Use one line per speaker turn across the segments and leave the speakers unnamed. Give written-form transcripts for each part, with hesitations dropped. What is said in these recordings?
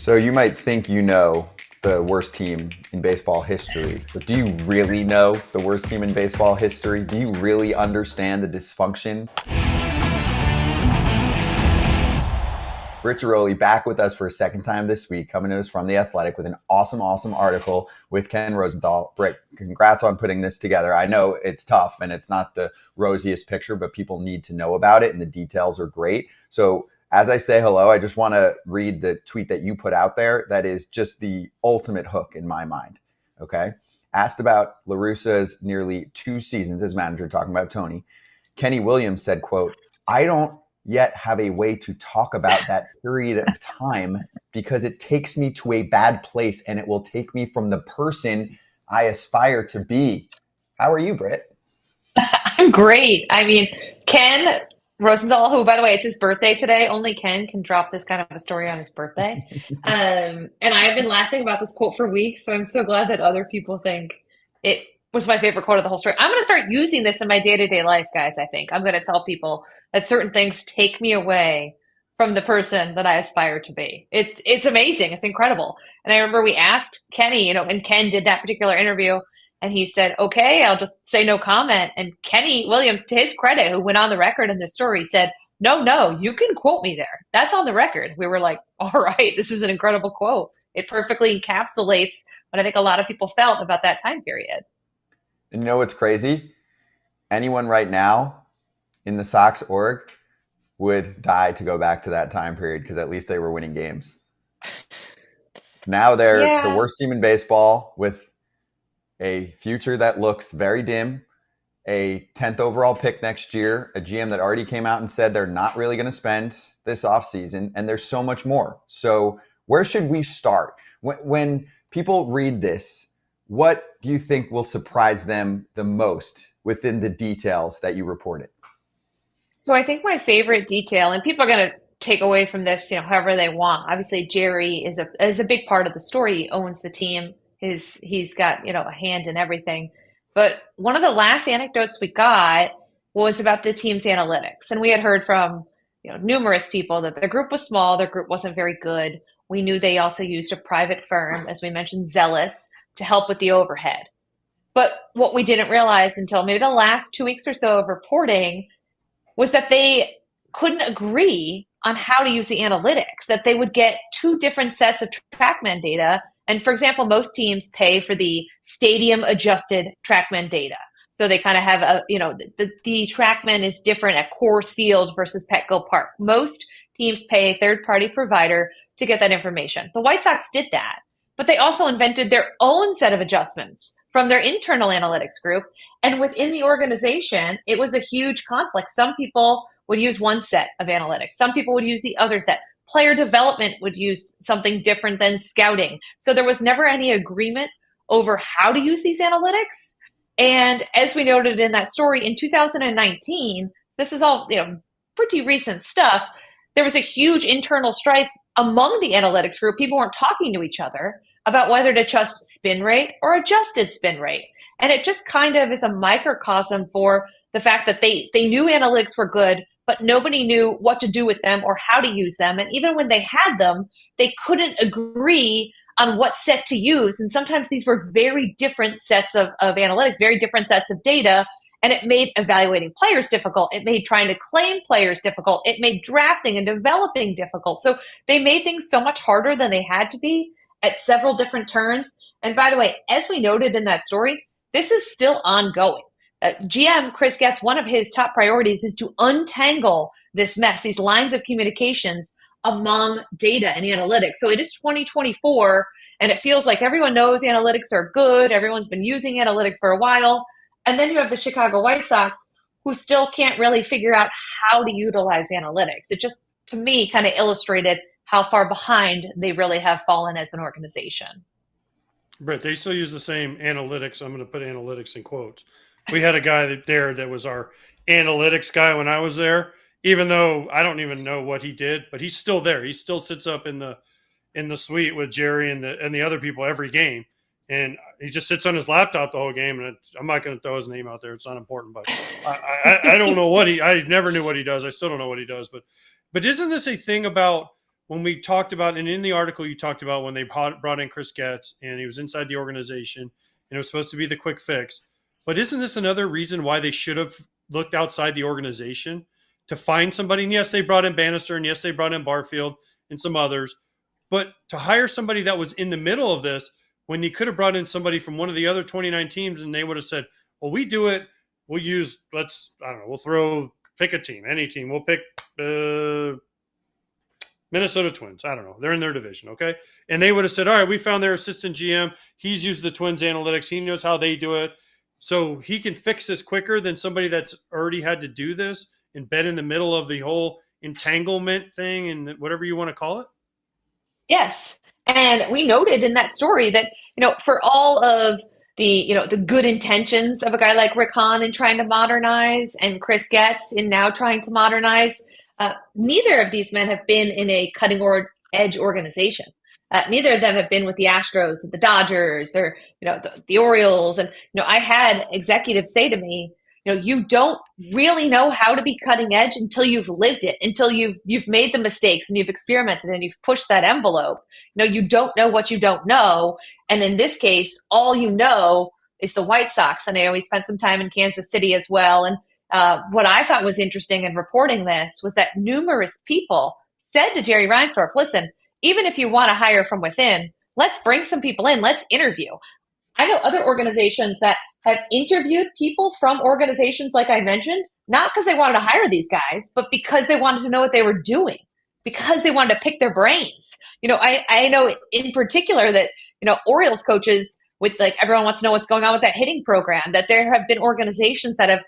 So you might think you know the worst team in baseball history, but do you really know the worst team in baseball history? Do you really understand the dysfunction? Britt Ghiroli back with us for a second time this week, coming to us from The Athletic with an awesome article with Ken Rosenthal. Britt, congrats on putting this together. I know it's tough and it's not the rosiest picture, but people need to know about it and the details are great. So as I say hello, I just want to read the tweet that you put out there that is just the ultimate hook in my mind, okay? Asked about La Russa's nearly 2 seasons as manager, talking about Tony, Kenny Williams said, quote, "I don't yet have a way to talk about that period of time because it takes me to a bad place and it will take me from the person I aspire to be." How are you, Britt?
I'm great. I mean, Ken Rosenthal, who, by the way, it's his birthday today. Only Ken can drop this kind of a story on his birthday. And I have been laughing about this quote for weeks, so I'm so glad that other people think it was my favorite quote of the whole story. I'm going to start using this in my day-to-day life, guys, I think. I'm going to tell people that certain things take me away from the person that I aspire to be. It's amazing. It's incredible. And I remember we asked Kenny, and Ken did that particular interview. And he said, "Okay, I'll just say no comment." And Kenny Williams, to his credit, who went on the record in this story, said, No, you can quote me there. That's on the record." We were like, all right, this is an incredible quote. It perfectly encapsulates what I think a lot of people felt about that time period.
And you know what's crazy? Anyone right now in the Sox org would die to go back to that time period because at least they were winning games. Now they're the
Yeah.
worst team in baseball with a future that looks very dim, a 10th overall pick next year, a GM that already came out and said they're not really going to spend this offseason, and there's so much more. So where should we start? When people read this, what do you think will surprise them the most within the details that you reported?
So I think my favorite detail, and people are going to take away from this, however they want. Obviously, Jerry is a big part of the story. He owns the team. He's got, a hand in everything. But one of the last anecdotes we got was about the team's analytics. And we had heard from, numerous people that the group was small, their group wasn't very good. We knew they also used a private firm, as we mentioned, Zealous, to help with the overhead. But what we didn't realize until maybe the last 2 weeks or so of reporting was that they couldn't agree on how to use the analytics, that they would get 2 different sets of TrackMan data. And for example, most teams pay for the stadium adjusted TrackMan data. So they kind of have the TrackMan is different at Coors Field versus Petco Park. Most teams pay a third party provider to get that information. The White Sox did that, but they also invented their own set of adjustments from their internal analytics group. And within the organization, it was a huge conflict. Some people would use one set of analytics. Some people would use the other set. Player development would use something different than scouting. So there was never any agreement over how to use these analytics. And as we noted in that story, in 2019, so this is all, pretty recent stuff, there was a huge internal strife among the analytics group. People weren't talking to each other about whether to trust spin rate or adjusted spin rate. And it just kind of is a microcosm for the fact that they knew analytics were good, but nobody knew what to do with them or how to use them. And even when they had them, they couldn't agree on what set to use. And sometimes these were very different sets of analytics, very different sets of data. And it made evaluating players difficult. It made trying to claim players difficult. It made drafting and developing difficult. So they made things so much harder than they had to be at several different turns. And by the way, as we noted in that story, this is still ongoing. GM Chris Getz, one of his top priorities is to untangle this mess, these lines of communications among data and analytics. So it is 2024, and it feels like everyone knows analytics are good. Everyone's been using analytics for a while. And then you have the Chicago White Sox, who still can't really figure out how to utilize analytics. It just, to me, kind of illustrated how far behind they really have fallen as an organization.
Brett, they still use the same analytics. I'm going to put analytics in quotes. We had a guy there that was our analytics guy when I was there, even though I don't even know what he did, but he's still there. He still sits up in the suite with Jerry and the other people every game. And he just sits on his laptop the whole game. And I'm not going to throw his name out there. It's not important, but I don't know I never knew what he does. I still don't know what he does, but isn't this a thing about when we talked about, and in the article you talked about when they brought in Chris Getz and he was inside the organization and it was supposed to be the quick fix. But isn't this another reason why they should have looked outside the organization to find somebody? And yes, they brought in Bannister, and yes, they brought in Barfield and some others. But to hire somebody that was in the middle of this, when you could have brought in somebody from one of the other 29 teams and they would have said, well, we do it. We'll use, pick a team, any team. We'll pick Minnesota Twins. I don't know. They're in their division, okay? And they would have said, all right, we found their assistant GM. He's used the Twins analytics. He knows how they do it. So he can fix this quicker than somebody that's already had to do this and been in the middle of the whole entanglement thing and whatever you want to call it.
Yes. And we noted in that story that, for all of the good intentions of a guy like Rick Hahn in trying to modernize and Chris Getz in now trying to modernize, neither of these men have been in a cutting edge organization. Neither of them have been with the Astros, the Dodgers, or the Orioles. And I had executives say to me, you don't really know how to be cutting edge until you've lived it, until you've made the mistakes and you've experimented and you've pushed that envelope. You don't know what you don't know. And in this case, all you know is the White Sox. And I always spent some time in Kansas City as well. And what I thought was interesting in reporting this was that numerous people said to Jerry Reinsdorf, listen, even if you want to hire from within, let's bring some people in. Let's interview. I know other organizations that have interviewed people from organizations like I mentioned, not because they wanted to hire these guys, but because they wanted to know what they were doing, because they wanted to pick their brains. I know in particular that, Orioles coaches with everyone wants to know what's going on with that hitting program, that there have been organizations that have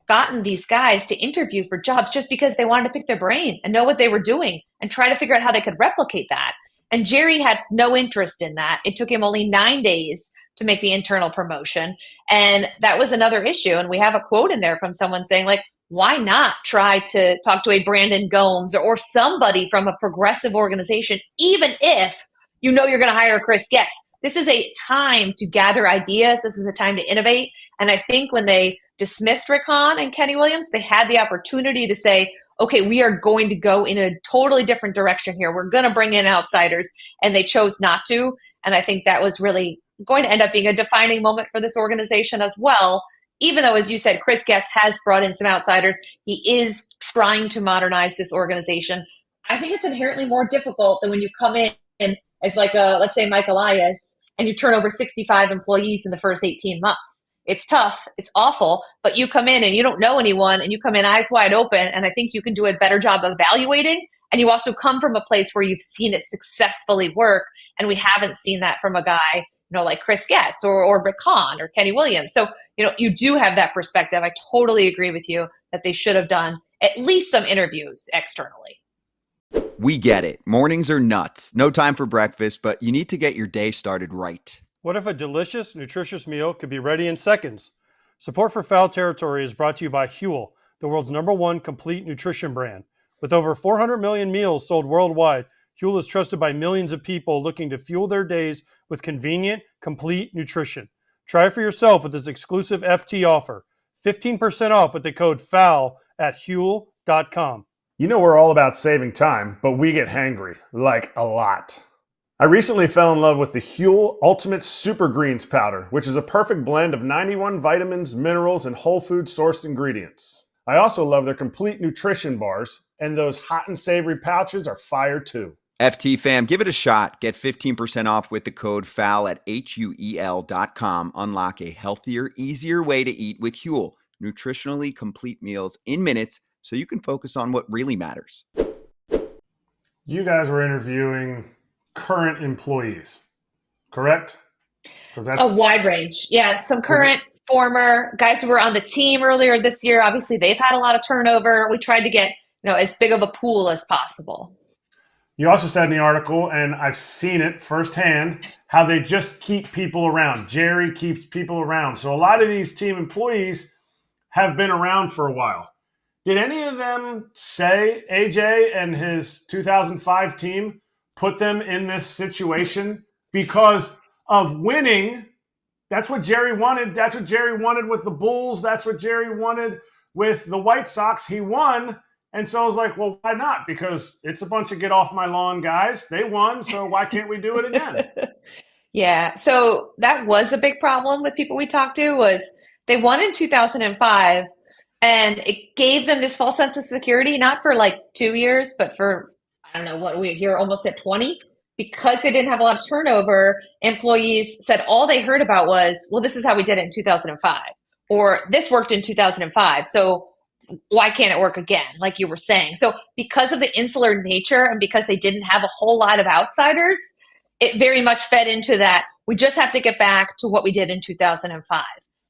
gotten these guys to interview for jobs just because they wanted to pick their brain and know what they were doing and try to figure out how they could replicate that. And Jerry had no interest in that. It took him only 9 days to make the internal promotion. And that was another issue. And we have a quote in there from someone saying, why not try to talk to a Brandon Gomes or somebody from a progressive organization, even if you're going to hire Chris Getz? This is a time to gather ideas. This is a time to innovate. And I think when they dismissed Rick Hahn and Kenny Williams, they had the opportunity to say, okay, we are going to go in a totally different direction here. We're going to bring in outsiders. And they chose not to. And I think that was really going to end up being a defining moment for this organization as well. Even though, as you said, Chris Getz has brought in some outsiders, he is trying to modernize this organization. I think it's inherently more difficult than when you come in as let's say Mike Elias, and you turn over 65 employees in the first 18 months. It's tough. It's awful. But you come in and you don't know anyone and you come in eyes wide open. And I think you can do a better job of evaluating. And you also come from a place where you've seen it successfully work. And we haven't seen that from a guy, like Chris Getz or Rick Hahn or Kenny Williams. So, you do have that perspective. I totally agree with you that they should have done at least some interviews externally.
We get it. Mornings are nuts. No time for breakfast, but you need to get your day started right.
What if a delicious, nutritious meal could be ready in seconds? Support for Foul Territory is brought to you by Huel, the world's #1 complete nutrition brand. With over 400 million meals sold worldwide, Huel is trusted by millions of people looking to fuel their days with convenient, complete nutrition. Try it for yourself with this exclusive FT offer. 15% off with the code FOUL at Huel.com.
We're all about saving time, but we get hangry, a lot. I recently fell in love with the Huel Ultimate Super Greens Powder, which is a perfect blend of 91 vitamins, minerals, and whole food sourced ingredients. I also love their complete nutrition bars, and those hot and savory pouches are fire too.
FT fam, give it a shot. Get 15% off with the code FOUL at HUEL.com. Unlock a healthier, easier way to eat with Huel. Nutritionally complete meals in minutes so you can focus on what really matters.
You guys were interviewing current employees, correct?
A wide range. Yeah, some current, former guys who were on the team earlier this year. Obviously, they've had a lot of turnover. We tried to get as big of a pool as possible.
You also said in the article, and I've seen it firsthand, how they just keep people around. Jerry keeps people around. So a lot of these team employees have been around for a while. Did any of them say AJ and his 2005 team put them in this situation because of winning? That's what Jerry wanted. That's what Jerry wanted with the Bulls. That's what Jerry wanted with the White Sox. He won, And so I was like, well, why not? Because it's a bunch of get off my lawn guys. They won, so why can't we do it again?
Yeah. So that was a big problem with people we talked to was they won in 2005 and it gave them this false sense of security, not for like 2 years, but for, I don't know what we're here almost at 20. Because they didn't have a lot of turnover, employees said all they heard about was, well, this is how we did it in 2005, or this worked in 2005. So why can't it work again? Like you were saying. So because of the insular nature and because they didn't have a whole lot of outsiders, it very much fed into that. We just have to get back to what we did in 2005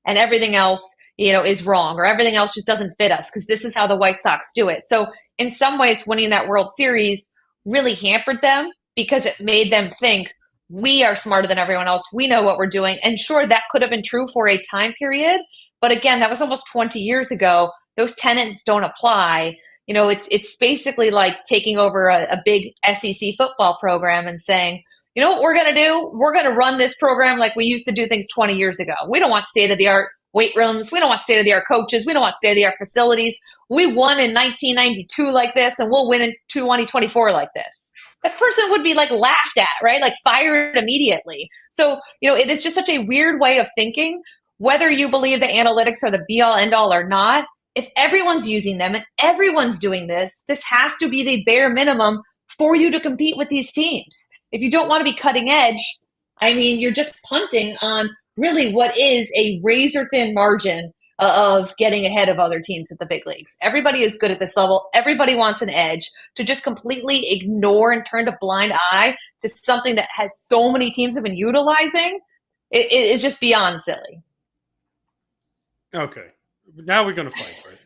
and everything else, is wrong or everything else just doesn't fit us because this is how the White Sox do it. So in some ways, winning that World Series really hampered them because it made them think we are smarter than everyone else. We know what we're doing. And sure, that could have been true for a time period. But again, that was almost 20 years ago. Those tenets don't apply. It's basically like taking over a big SEC football program and saying, you know what we're going to do? We're going to run this program like we used to do things 20 years ago. We don't want state-of-the-art weight rooms. We don't want state-of-the-art coaches. We don't want state-of-the-art facilities. We won in 1992 like this, and we'll win in 2024 like this. That person would be like laughed at, right? Like fired immediately. So, it is just such a weird way of thinking. Whether you believe that analytics are the be-all, end-all or not, if everyone's using them and everyone's doing this, this has to be the bare minimum for you to compete with these teams. If you don't want to be cutting edge, you're just punting on really what is a razor-thin margin of getting ahead of other teams at the big leagues. Everybody is good at this level. Everybody wants an edge. To just completely ignore and turn a blind eye to something that has so many teams have been utilizing, it is just beyond silly.
Okay. Now we're going to fight, right?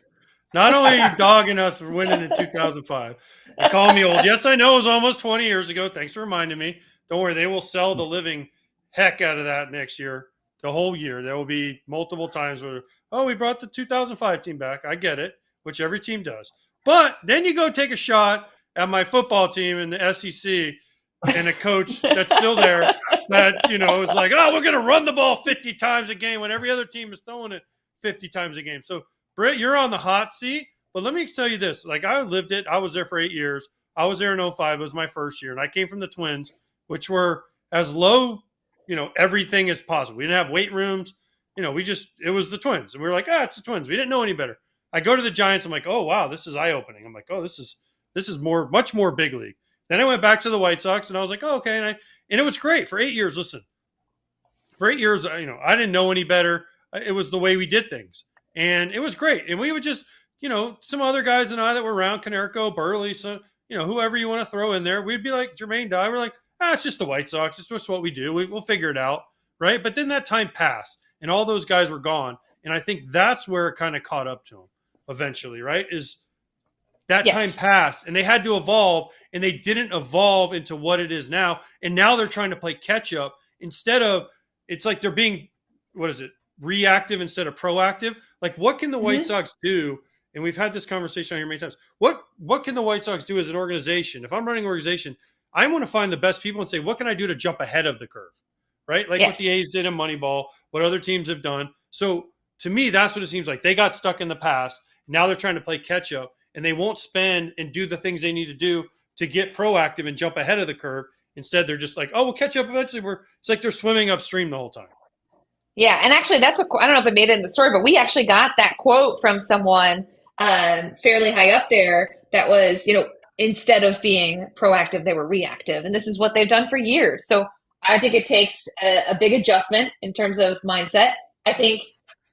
Not only are you dogging us for winning in 2005, you call me old. Yes, I know it was almost 20 years ago. Thanks for reminding me. Don't worry. They will sell the living heck out of that next year, the whole year. There will be multiple times where, we brought the 2005 team back. I get it, which every team does. But then you go take a shot at my football team in the SEC and a coach that's still there that, is like, we're going to run the ball 50 times a game when every other team is throwing it 50 times a game. So, Britt, you're on the hot seat. But let me tell you this. Like, I lived it. I was there for 8 years. I was there in 2005. It was my first year. And I came from the Twins, which were as low, everything as possible. We didn't have weight rooms. It was the Twins. And we were like, it's the Twins. We didn't know any better. I go to the Giants. I'm like, oh, wow, this is eye-opening. I'm like, oh, this is much more big league. Then I went back to the White Sox, and I was like, oh, okay. And it was great for 8 years. Listen, for 8 years, I didn't know any better. It was the way we did things. And it was great. And we would just, some other guys and I that were around, Canerco, Burley, so, whoever you want to throw in there, we'd be like, Jermaine Dye, we're like, it's just the White Sox. It's just what we do. We'll figure it out, right? But then that time passed, and all those guys were gone. And I think that's where it kind of caught up to them eventually, right? Is that time passed, and they had to evolve, and they didn't evolve into what it is now. And now they're trying to play catch up instead of, it's like they're being, reactive instead of proactive. Like, what can the White Sox do? And we've had this conversation on here many times. What can the White Sox do as an organization? If I'm running an organization, I want to find the best people and say, what can I do to jump ahead of the curve? Right? Like what the A's did in Moneyball, what other teams have done. So to me, that's what it seems like. They got stuck in the past. Now they're trying to play catch up, and they won't spend and do the things they need to do to get proactive and jump ahead of the curve. Instead, they're just like, we'll catch up eventually. It's like they're swimming upstream the whole time.
Yeah, and actually I don't know if it made it in the story, but we actually got that quote from someone fairly high up there that was, instead of being proactive, they were reactive. And this is what they've done for years. So I think it takes a big adjustment in terms of mindset. I think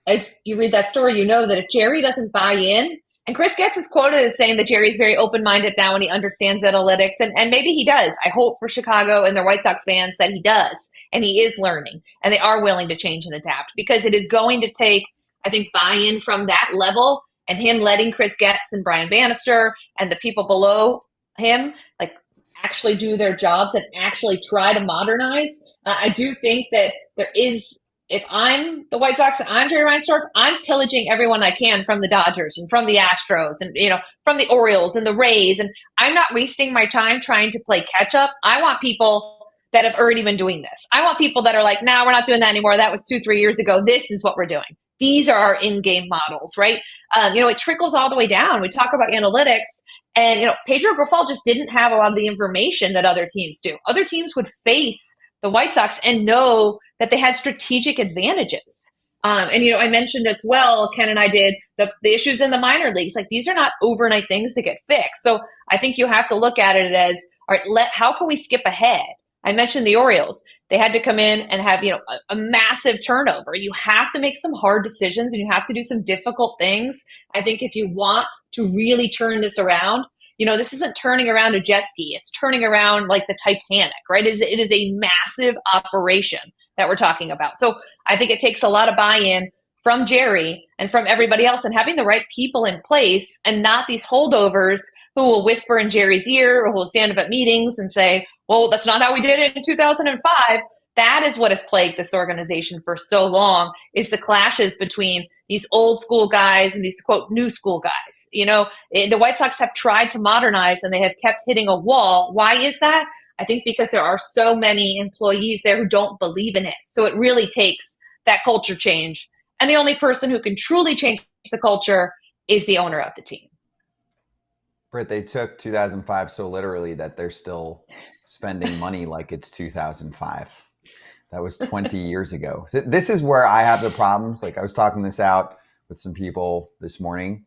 as you read that story, that if Jerry doesn't buy in, and Chris Getz is quoted as saying that Jerry's very open-minded now and he understands analytics, and maybe he does. I hope for Chicago and their White Sox fans that he does, and he is learning, and they are willing to change and adapt, because it is going to take, I think, buy-in from that level, and him letting Chris Getz and Brian Bannister and the people below him, like, actually do their jobs and actually try to modernize. I do think that there is, if I'm the White Sox and I'm Jerry Reinsdorf, I'm pillaging everyone I can from the Dodgers and from the Astros and, from the Orioles and the Rays. And I'm not wasting my time trying to play catch up. I want people that have already been doing this. I want people that are like, we're not doing that anymore. That was 2-3 years ago. This is what we're doing. these are our in-game models, right? It trickles all the way down. We talk about analytics, and Pedro Grifol just didn't have a lot of the information that other teams do. Other teams would face the White Sox and know that they had strategic advantages. I mentioned as well, Ken and I did, the issues in the minor leagues. Like, these are not overnight things that get fixed. So I think you have to look at it as, all right, how can we skip ahead? I mentioned the Orioles. They had to come in and have, a massive turnover. You have to make some hard decisions and you have to do some difficult things. I think if you want to really turn this around, this isn't turning around a jet ski. It's turning around like the Titanic, right? It is a massive operation that we're talking about. So I think it takes a lot of buy-in from Jerry and from everybody else, and having the right people in place, and not these holdovers who will whisper in Jerry's ear or who will stand up at meetings and say, well, that's not how we did it in 2005. That is what has plagued this organization for so long, is the clashes between these old school guys and these, quote, new school guys. The White Sox have tried to modernize and they have kept hitting a wall. Why is that? I think because there are so many employees there who don't believe in it. So it really takes that culture change. And the only person who can truly change the culture is the owner of the team.
Britt, they took 2005 so literally that they're still spending money like it's 2005. That was 20 years ago. This is where I have the problems. Like, I was talking this out with some people this morning.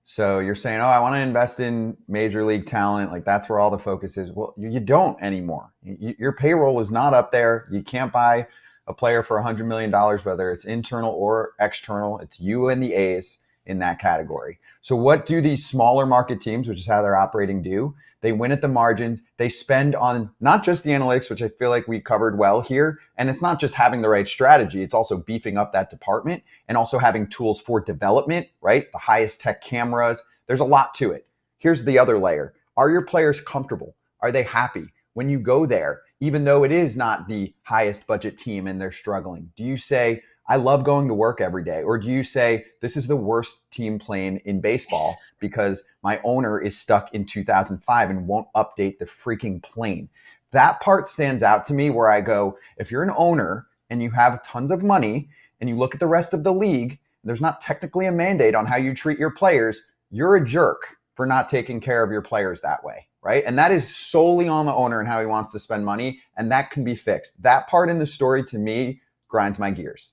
So you're saying, I want to invest in major league talent. Like, that's where all the focus is. Well, you don't anymore. Your payroll is not up there. You can't buy a player for $100 million, whether it's internal or external. It's you and the A's in that category. So what do these smaller market teams, which is how they're operating, do? They win at the margins. They spend on not just the analytics, which I feel like we covered well here. And it's not just having the right strategy. It's also beefing up that department and also having tools for development, right? The highest tech cameras. There's a lot to it. Here's the other layer. Are your players comfortable? Are they happy when you go there, even though it is not the highest budget team and they're struggling? Do you say, I love going to work every day? Or do you say, this is the worst team playing in baseball because my owner is stuck in 2005 and won't update the freaking plane? That part stands out to me, where I go, if you're an owner and you have tons of money and you look at the rest of the league, there's not technically a mandate on how you treat your players, you're a jerk for not taking care of your players that way, right? And that is solely on the owner and how he wants to spend money, and that can be fixed. That part in the story, to me, grinds my gears.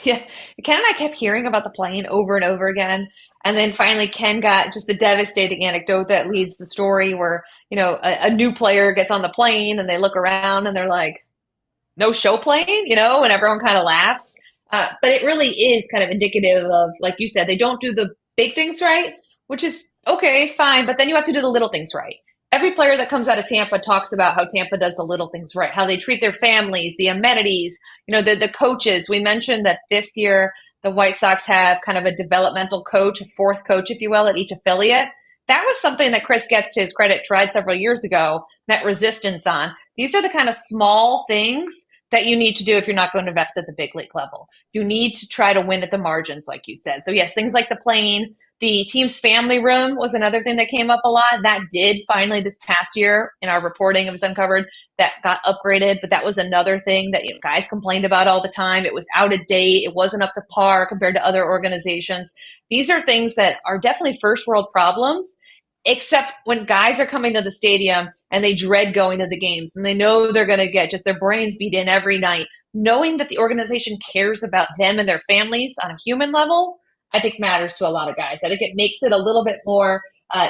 Yeah, Ken and I kept hearing about the plane over and over again. And then finally, Ken got just the devastating anecdote that leads the story where, a new player gets on the plane and they look around and they're like, no show plane, and everyone kind of laughs. But it really is kind of indicative of, like you said, they don't do the big things right, which is okay, fine. But then you have to do the little things right. Every player that comes out of Tampa talks about how Tampa does the little things right, how they treat their families, the amenities, the coaches. We mentioned that this year the White Sox have kind of a developmental coach, a fourth coach, if you will, at each affiliate. That was something that Chris Getz, to his credit, tried several years ago, met resistance on. These are the kind of small things that you need to do if you're not going to invest at the big league level. You need to try to win at the margins, like you said. So yes, things like the plane, the team's family room was another thing that came up a lot. That did finally this past year in our reporting, it was uncovered, that got upgraded. But that was another thing that guys complained about all the time. It was out of date. It wasn't up to par compared to other organizations. These are things that are definitely first world problems, except when guys are coming to the stadium and they dread going to the games and they know they're going to get just their brains beat in every night. Knowing that the organization cares about them and their families on a human level, I think matters to a lot of guys. I think it makes it a little bit more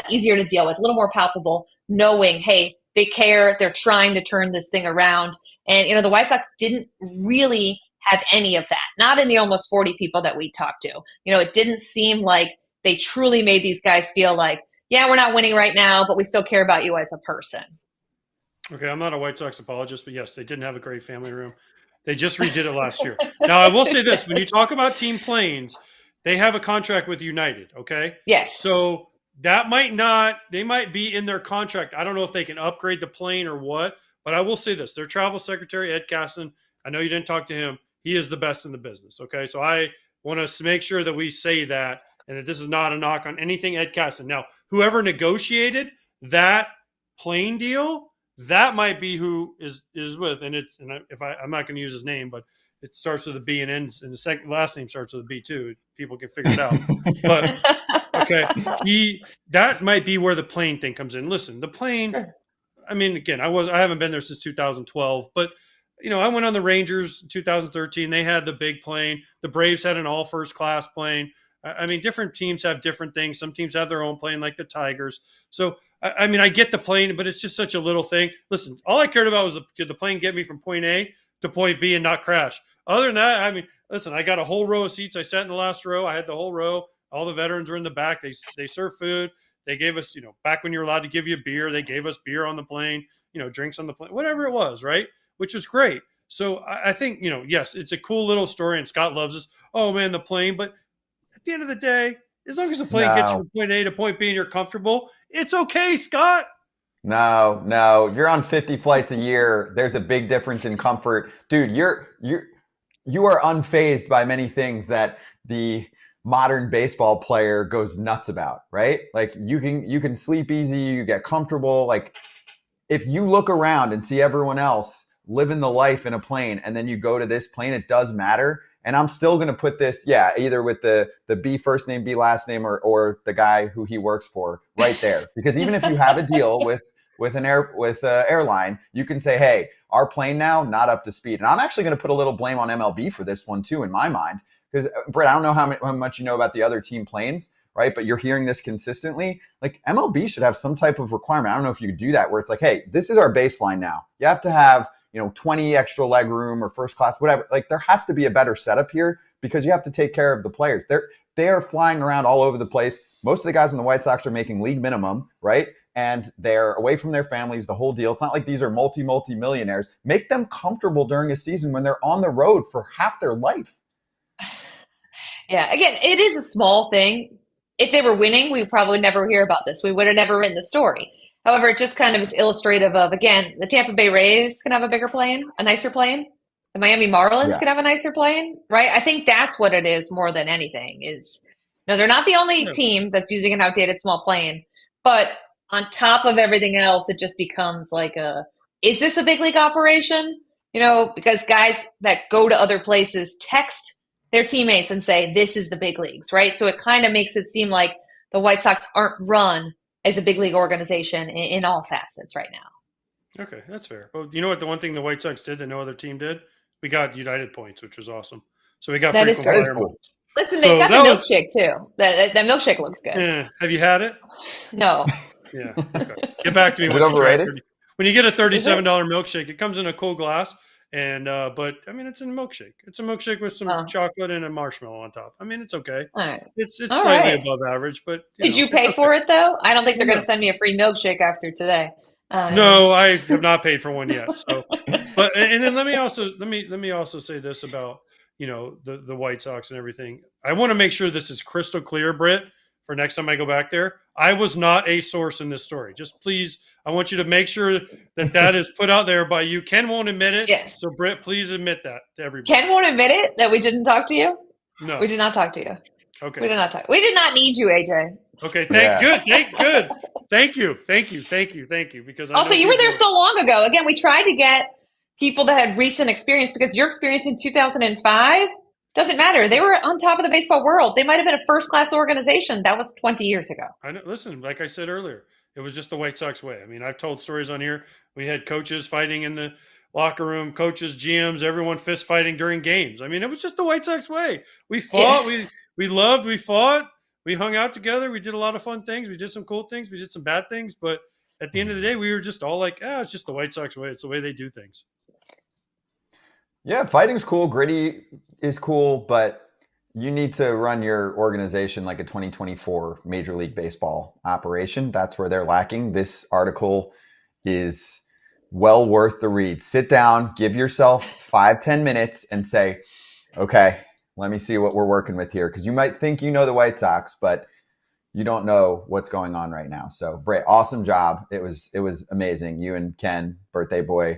easier to deal with, a little more palpable, knowing, hey, they care, they're trying to turn this thing around. And, the White Sox didn't really have any of that, not in the almost 40 people that we talked to. It didn't seem like they truly made these guys feel like, yeah, we're not winning right now, but we still care about you as a person.
Okay, I'm not a White Sox apologist, but yes, they didn't have a great family room. They just redid it last year. Now, I will say this. When you talk about team planes, they have a contract with United, okay?
Yes.
So that they might be in their contract. I don't know if they can upgrade the plane or what, but I will say this. Their travel secretary, Ed Casson, I know you didn't talk to him. He is the best in the business, okay? So I want to make sure that we say that and that this is not a knock on anything Ed Casson. Now, whoever negotiated that plane deal, that might be who is with, and I'm not going to use his name, but It starts with a B and ends, and the second last name starts with a B too. People can figure it out. But okay, that might be where the plane thing comes in. Listen, the plane.
Sure.
I mean, again, I haven't been there since 2012, but I went on the Rangers in 2013. They had the big plane. The Braves had an all first class plane. I mean, different teams have different things. Some teams have their own plane, like the Tigers. So, I mean, I get the plane, but it's just such a little thing. Listen, all I cared about was did the plane get me from point A to point B and not crash. Other than that, I mean, listen, I got a whole row of seats. I sat in the last row. I had the whole row. All the veterans were in the back. They served food. They gave us, back when you were allowed to give you beer, they gave us beer on the plane, drinks on the plane, whatever it was, right? Which was great. So I think, yes, it's a cool little story, and Scott loves this. Oh, man, the plane. But at the end of the day, as long as the plane gets you from point A to point B and you're comfortable, it's okay, Scott.
No. If you're on 50 flights a year, there's a big difference in comfort. Dude, you are unfazed by many things that the modern baseball player goes nuts about, right? Like you can sleep easy, you get comfortable. Like if you look around and see everyone else living the life in a plane and then you go to this plane, it does matter. And I'm still going to put this, either with the B first name, B last name, or the guy who he works for right there. Because even if you have a deal with an airline, you can say, hey, our plane now not up to speed. And I'm actually going to put a little blame on MLB for this one too, in my mind. Because Britt, I don't know how much you know about the other team planes, right? But you're hearing this consistently. Like MLB should have some type of requirement. I don't know if you could do that, where it's like, hey, this is our baseline now. You have to have 20 extra leg room or first class, whatever. Like there has to be a better setup here because you have to take care of the players. They are flying around all over the place. Most of the guys in the White Sox are making league minimum, right? And they're away from their families, the whole deal. It's not like these are multi-millionaires. Make them comfortable during a season when they're on the road for half their life.
Yeah, again, it is a small thing. If they were winning, we would probably never hear about this. We would have never written the story. However, it just kind of is illustrative of, again, the Tampa Bay Rays can have a bigger plane, a nicer plane. The Miami Marlins can have a nicer plane, right? I think that's what it is more than anything is, they're not the only team that's using an outdated small plane, but on top of everything else, it just becomes like is this a big league operation? Because guys that go to other places text their teammates and say, this is the big leagues, right? So it kind of makes it seem like the White Sox aren't run as a big league organization in all facets right now.
Okay, that's fair. Well, you know what? The one thing the White Sox did that no other team did? We got United points, which was awesome. So we got frequent flyer points.
Listen, they got the milkshake too. That milkshake looks good.
Yeah. Have you had it?
No.
Yeah. Okay. Get back to me.
Is it overrated?
When you get a $37 milkshake, it comes in a cool glass. And but I mean, it's a milkshake. It's a milkshake with some chocolate and a marshmallow on top. I mean, it's okay.
All right.
It's slightly above average, but
did you pay for it though? I don't think they're going to send me a free milkshake after today.
No, I have not paid for one yet. So, but and then let me also say this about the White Sox and everything. I want to make sure this is crystal clear, Britt, for next time I go back there. I was not a source in this story. Just please, I want you to make sure that is put out there by you. Ken won't admit it.
Yes.
So Britt, please admit that to everybody.
Ken won't admit it that we didn't talk to you?
No.
We did not talk to you.
Okay.
We did not talk. We did not need you, AJ.
Okay. Good. Thank you. Because
also, you were there so long ago. Again, we tried to get people that had recent experience because your experience in 2005 doesn't matter. They were on top of the baseball world. They might have been a first-class organization. That was 20 years ago.
I know. Listen, like I said earlier, it was just the White Sox way. I mean, I've told stories on here. We had coaches fighting in the locker room, coaches, GMs, everyone fist fighting during games. I mean, it was just the White Sox way. We fought. Yeah. We loved. We fought. We hung out together. We did a lot of fun things. We did some cool things. We did some bad things. But at the end of the day, we were just all like, it's just the White Sox way. It's the way they do things.
Yeah, fighting's cool. Gritty is cool, but you need to run your organization like a 2024 Major League Baseball operation. That's where they're lacking. This article is well worth the read. Sit down, give yourself 5-10 minutes and say, okay, let me see what we're working with here. Because you might think you know the White Sox, but you don't know what's going on right now. So, Britt, awesome job. It was amazing. You and Ken, birthday boy,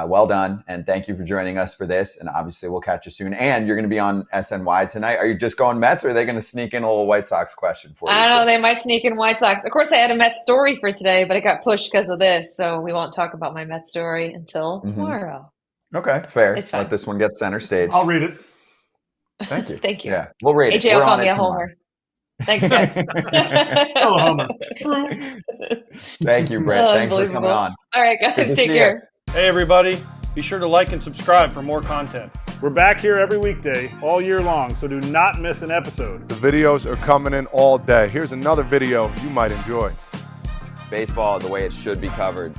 well done. And thank you for joining us for this. And obviously we'll catch you soon. And you're going to be on SNY tonight. Are you just going Mets or are they going to sneak in a little White Sox question for you?
I don't know. They might sneak in White Sox. Of course, I had a Mets story for today, but it got pushed because of this. So we won't talk about my Mets story until tomorrow.
Okay, fair.
It's fine.
Let this one get center stage.
I'll read it.
Thank you.
Thank you.
Yeah, we'll rate it.
AJ will
We're
call
on
me
it
a homer. Thanks, guys.
Hello, Homer. True.
Thank you, Britt. Thanks for coming
Unbelievable.
on.
All right,
Good
guys,
to
take
see
care.
Hey, everybody. Be sure to like and subscribe for more content.
We're back here every weekday, all year long, so do not miss an episode.
The videos are coming in all day. Here's another video you might enjoy.
Baseball the way it should be covered.